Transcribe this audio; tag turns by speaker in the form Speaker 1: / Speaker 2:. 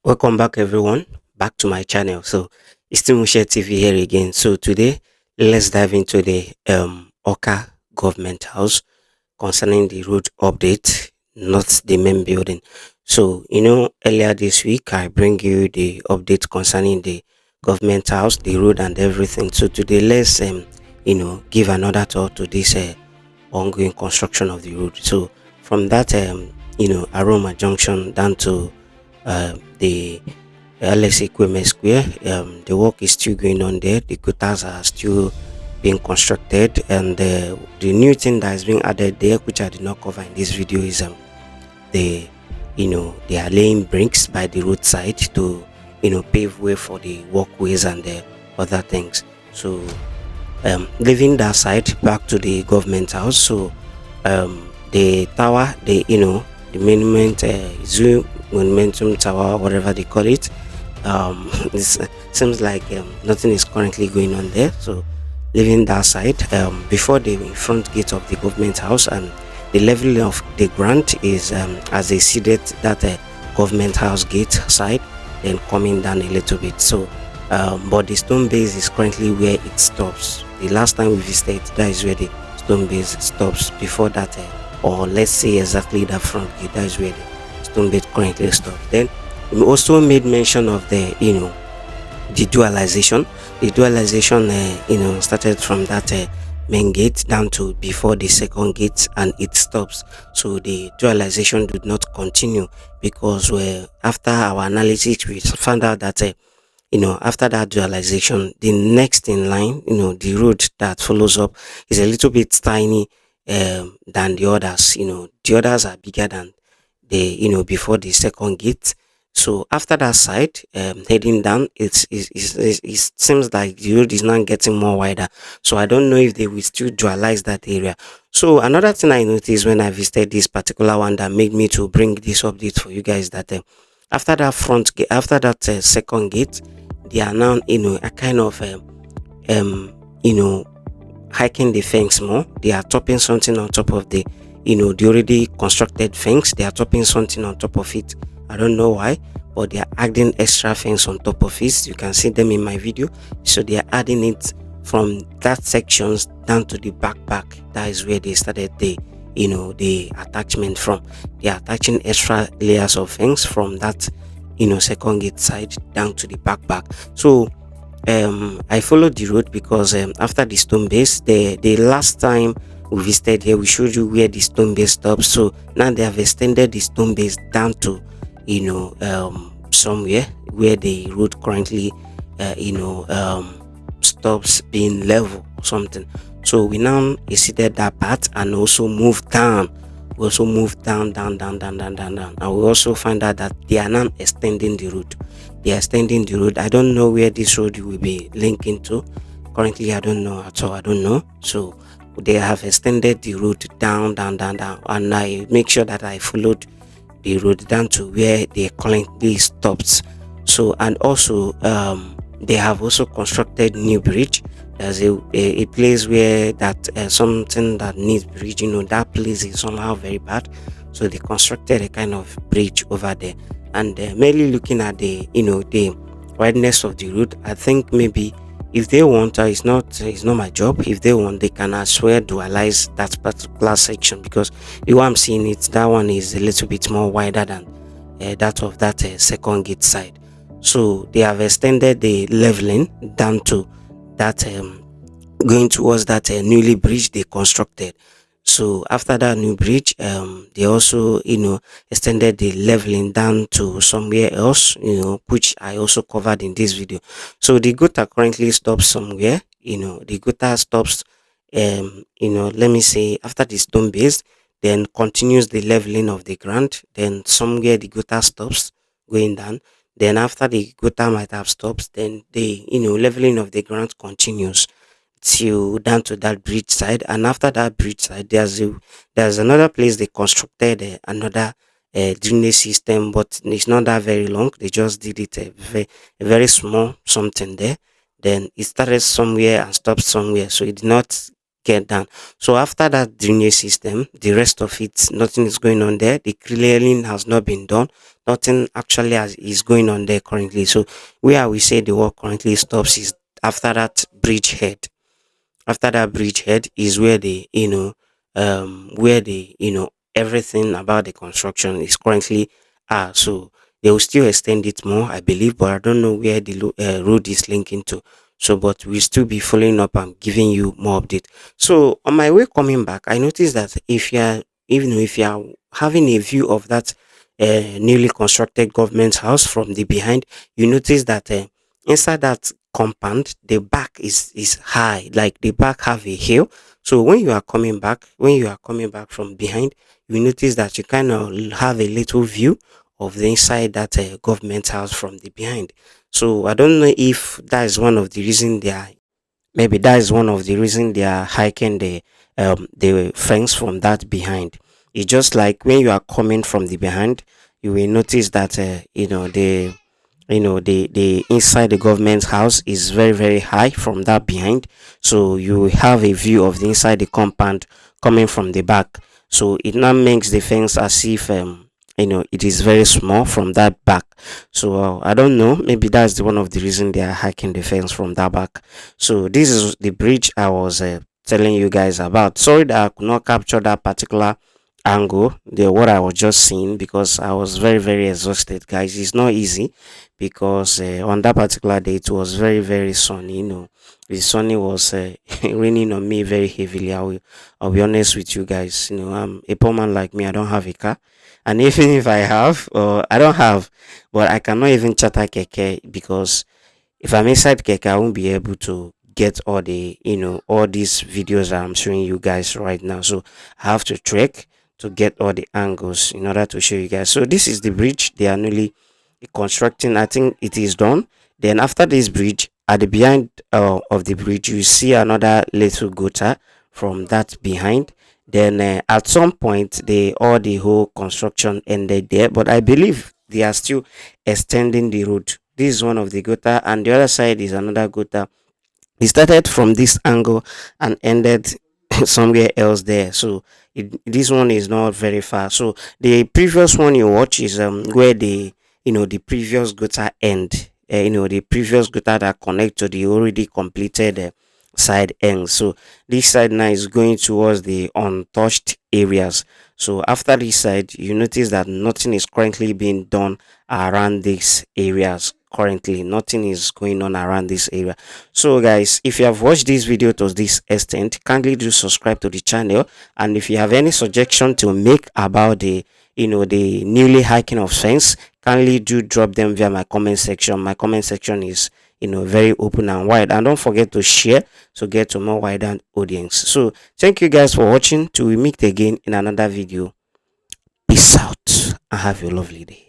Speaker 1: Welcome back, everyone. Back to my channel. So it's still MOSHEH TV here again. So today, let's dive into the Awka government house concerning the road update, not the main building. So earlier this week I bring you the update concerning the government house, the road, and everything. So today, let's give another thought to this ongoing construction of the road. So from that Aroma Junction down to the LS Equipment Square. The work is still going on there. The gutters are still being constructed, and the new thing that is being added there, which I did not cover in this video, is the they are laying bricks by the roadside to pave way for the walkways and the other things. So leaving that side, back to the government house. So the tower, the monument, zoo monumentum tower, whatever they call it, it seems like nothing is currently going on there. So leaving that side, before the front gate of the government house, and the level of the ground is as they seeded that government house gate side, then coming down a little bit. So but the stone base is currently where it stops. The last time we visited, that is where the stone base stops. Before that, or let's say exactly the front gate, that is where the stone base currently stops. Then we also made mention of the the dualization. The dualization started from that main gate down to before the second gate, and it stops. So the dualization did not continue because after our analysis we found out that after that dualization, the next in line, the road that follows up is a little bit tiny than the others. The others are bigger than the before the second gate. So after that side, heading down, it seems like the road is now getting more wider. So I don't know if they will still dualize that area. So another thing I noticed when I visited this particular one that made me to bring this update for you guys, that after that front gate, after that second gate, they are now a kind of you know hiking the fence more. They are topping something on top of the the already constructed fence. They are topping something on top of it. I don't know why, but they are adding extra fence on top of it. You can see them in my video. So they are adding it from that sections down to the backpack. That is where they started the attachment from. They are attaching extra layers of fence from that second gate side down to the backpack. So I followed the road because after the stone base, the last time we visited here, we showed you where the stone base stops. So now they have extended the stone base down to somewhere where the road currently stops being level or something. So we now exceeded that part and also moved down. We also moved down, and we also find out that they are now extending the road. They are extending the road. I don't know where this road will be linking to. Currently, I don't know at all. I don't know. So they have extended the road down, and I make sure that I followed the road down to where they currently stopped. So and also they have also constructed new bridge. There's a place where that something that needs bridge, that place is somehow very bad. So they constructed a kind of bridge over there, and mainly looking at the wideness of the road. I think maybe if they want, it's not my job. If they want, they can as well dualize that particular section, because the way I'm seeing it, that one is a little bit more wider than that of that second gate side. So they have extended the leveling down to that going towards that newly bridge they constructed. So after that new bridge, they also extended the leveling down to somewhere else, which I also covered in this video. So the gutter currently stops somewhere. The gutter stops let me say after the stone base, then continues the leveling of the ground. Then somewhere the gutter stops going down. Then after the gutter might have stopped, then the leveling of the ground continues till down to that bridge side. And after that bridge side, there's another place they constructed another drainage system, but it's not that very long. They just did it a very small something there. Then it started somewhere and stopped somewhere, so it did not get down. So after that drainage system, the rest of it, nothing is going on there. The clearing has not been done. nothing actually is going on there currently. So where we say the work currently stops is after that bridgehead. After that bridgehead is where the where the everything about the construction is currently so they will still extend it more, I believe, but I don't know where the road is linking to. So but we'll still be following up and giving you more update. So on my way coming back, I noticed that if you're even if you're having a view of that newly constructed government house from the behind, you notice that inside that compound, the back is high, like the back have a hill. So when you are coming back from behind, you notice that you kind of have a little view of the inside that government house from the behind. So I don't know if that is one of the reason they are maybe that is one of the reason they are hiking the fence from that behind. It's just like when you are coming from the behind, you will notice that the inside the government house is very very high from that behind, so you will have a view of the inside the compound coming from the back. So it now makes the fence as if it is very small from that back. So I don't know, maybe that's one of the reason they are hiking the fence from that back. So this is the bridge I was telling you guys about. Sorry that I could not capture that particular angle, the what I was just seeing, because I was very very exhausted, guys. It's not easy because on that particular day it was very very sunny. The sunny was raining on me very heavily. I'll be honest with you guys. I'm a poor man like me. I don't have a car, and even if I have, or I don't have, but I cannot even charter keke because if I'm inside keke, I won't be able to get all the all these videos that I'm showing you guys right now. So I have to trek to get all the angles in order to show you guys. So this is the bridge they are newly constructing. I think it is done. Then after this bridge, at the behind of the bridge, you see another little gutter from that behind. Then at some point, the whole construction ended there. But I believe they are still extending the road. This is one of the gutter, and the other side is another gutter. It started from this angle and ended somewhere else there. So this one is not very far. So the previous one you watch is where the previous gutter end. The previous gutter that connect to the already completed side end. So this side now is going towards the untouched areas. So after this side, you notice that nothing is currently being done around these areas. Currently, nothing is going on around this area. So guys, if you have watched this video to this extent, kindly do subscribe to the channel. And if you have any suggestion to make about the newly hiking of fence, kindly do drop them via my comment section. My comment section is very open and wide, and don't forget to share to get to more wider audience. So thank you guys for watching. Till we meet again in another video. Peace out and have a lovely day.